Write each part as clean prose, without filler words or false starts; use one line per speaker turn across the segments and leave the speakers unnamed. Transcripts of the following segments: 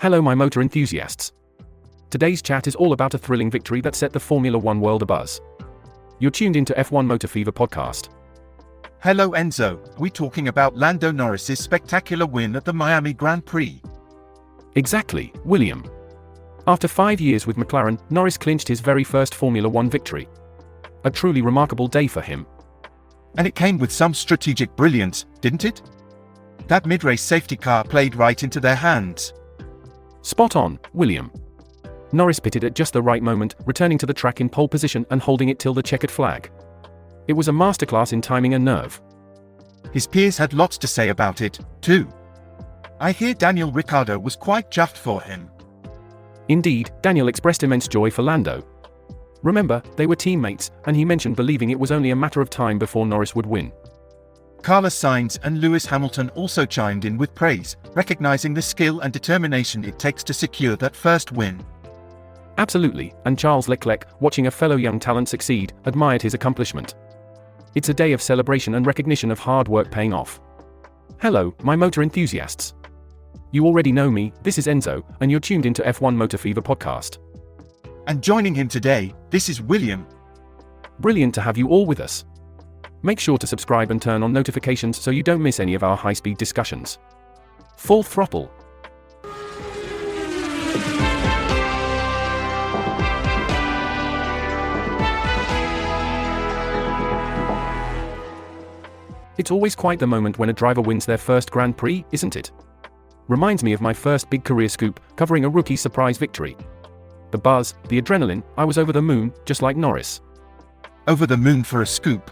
Hello my motor enthusiasts. Today's chat is all about a thrilling victory that set the Formula One world abuzz. You're tuned into F1 Motor Fever podcast.
Hello Enzo, we're talking about Lando Norris's spectacular win at the Miami Grand Prix.
Exactly, William. After 5 years with McLaren, Norris clinched his very first Formula One victory. A truly remarkable day for him.
And it came with some strategic brilliance, didn't it? That mid-race safety car played right into their hands.
Spot on, William. Norris pitted at just the right moment, returning to the track in pole position and holding it till the checkered flag. It was a masterclass in timing and nerve.
His peers had lots to say about it, too. I hear Daniel Ricciardo was quite chuffed for him.
Indeed, Daniel expressed immense joy for Lando. Remember, they were teammates, and he mentioned believing it was only a matter of time before Norris would win.
Carlos Sainz and Lewis Hamilton also chimed in with praise, recognizing the skill and determination it takes to secure that first win.
Absolutely, and Charles Leclerc, watching a fellow young talent succeed, admired his accomplishment. It's a day of celebration and recognition of hard work paying off. Hello, my motor enthusiasts. You already know me, this is Enzo, and you're tuned into F1 Motor Fever podcast.
And joining him today, this is William.
Brilliant to have you all with us. Make sure to subscribe and turn on notifications so you don't miss any of our high-speed discussions. Full throttle. It's always quite the moment when a driver wins their first Grand Prix, isn't it? Reminds me of my first big career scoop, covering a rookie surprise victory. The buzz, the adrenaline, I was over the moon, just like Norris.
Over the moon for a scoop?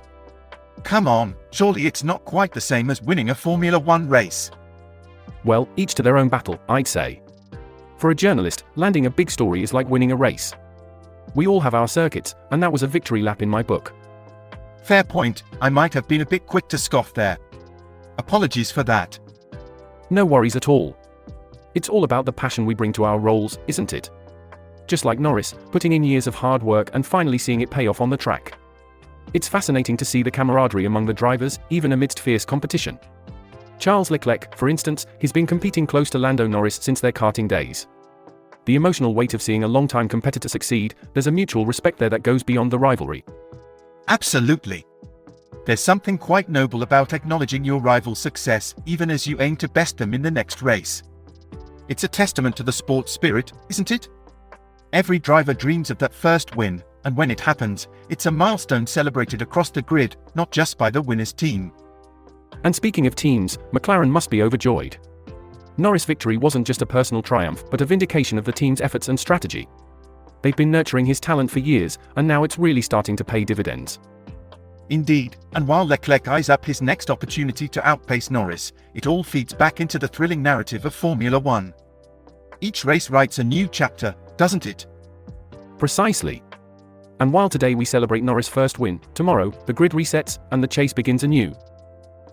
Come on, surely it's not quite the same as winning a Formula One race.
Well, each to their own battle, I'd say. For a journalist, landing a big story is like winning a race. We all have our circuits, and that was a victory lap in my book.
Fair point, I might have been a bit quick to scoff there. Apologies for that.
No worries at all. It's all about the passion we bring to our roles, isn't it? Just like Norris, putting in years of hard work and finally seeing it pay off on the track. It's fascinating to see the camaraderie among the drivers, even amidst fierce competition. Charles Leclerc, for instance, has been competing close to Lando Norris since their karting days. The emotional weight of seeing a longtime competitor succeed, there's a mutual respect there that goes beyond the rivalry.
Absolutely. There's something quite noble about acknowledging your rival's success, even as you aim to best them in the next race. It's a testament to the sport's spirit, isn't it? Every driver dreams of that first win, and when it happens, it's a milestone celebrated across the grid, not just by the winner's team.
And speaking of teams, McLaren must be overjoyed. Norris' victory wasn't just a personal triumph, but a vindication of the team's efforts and strategy. They've been nurturing his talent for years, and now it's really starting to pay dividends.
Indeed, and while Leclerc eyes up his next opportunity to outpace Norris, it all feeds back into the thrilling narrative of Formula One. Each race writes a new chapter, doesn't it?
Precisely. And while today we celebrate Norris' first win, tomorrow, the grid resets, and the chase begins anew.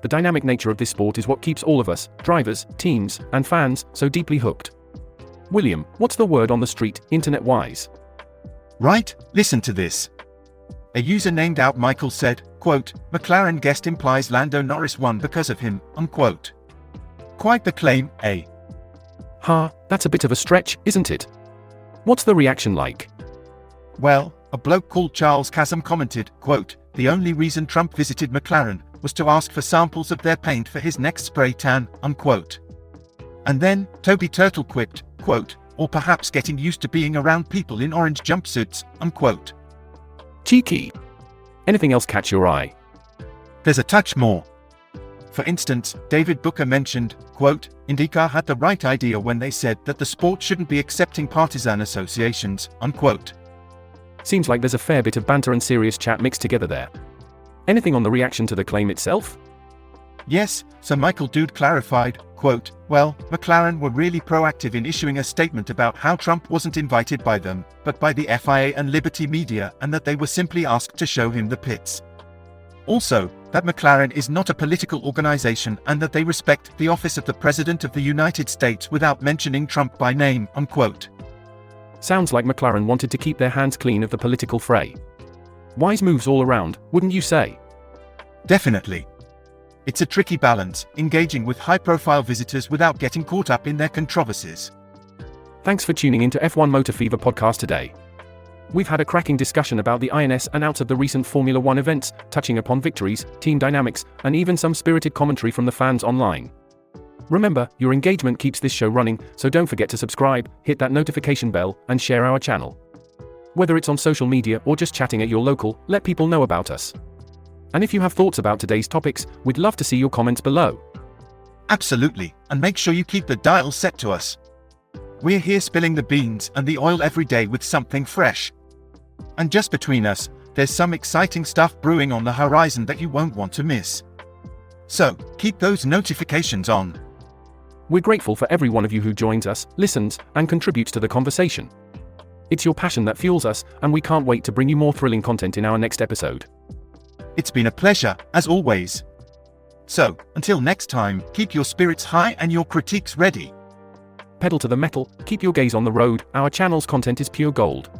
The dynamic nature of this sport is what keeps all of us, drivers, teams, and fans, so deeply hooked. William, what's the word on the street, internet-wise?
Right, listen to this. A user named OutMichael said, quote, McLaren guest implies Lando Norris won because of him, unquote. Quite the claim, eh?
That's a bit of a stretch, isn't it? What's the reaction like?
Well, a bloke called Charles Chasm commented, quote, the only reason Trump visited McLaren was to ask for samples of their paint for his next spray tan, unquote. And then, Toby Turtle quipped, quote, or perhaps getting used to being around people in orange jumpsuits, unquote.
Cheeky. Anything else catch your eye?
There's a touch more. For instance, David Booker mentioned, quote, IndyCar had the right idea when they said that the sport shouldn't be accepting partisan associations, unquote.
Seems like there's a fair bit of banter and serious chat mixed together there. Anything on the reaction to the claim itself?
Yes, Sir Michael Dude clarified, quote, well, McLaren were really proactive in issuing a statement about how Trump wasn't invited by them, but by the FIA and Liberty Media, and that they were simply asked to show him the pits. Also, that McLaren is not a political organization and that they respect the office of the President of the United States without mentioning Trump by name, unquote.
Sounds like McLaren wanted to keep their hands clean of the political fray. Wise moves all around, wouldn't you say?
Definitely. It's a tricky balance, engaging with high-profile visitors without getting caught up in their controversies.
Thanks for tuning in to F1 Motor Fever podcast today. We've had a cracking discussion about the ins and outs of the recent Formula One events, touching upon victories, team dynamics, and even some spirited commentary from the fans online. Remember, your engagement keeps this show running, so don't forget to subscribe, hit that notification bell, and share our channel. Whether it's on social media or just chatting at your local, let people know about us. And if you have thoughts about today's topics, we'd love to see your comments below.
Absolutely, and make sure you keep the dial set to us. We're here spilling the beans and the oil every day with something fresh. And just between us, there's some exciting stuff brewing on the horizon that you won't want to miss. So, keep those notifications on.
We're grateful for every one of you who joins us, listens, and contributes to the conversation. It's your passion that fuels us, and we can't wait to bring you more thrilling content in our next episode.
It's been a pleasure, as always. So, until next time, keep your spirits high and your critiques ready.
Pedal to the metal, keep your gaze on the road, our channel's content is pure gold.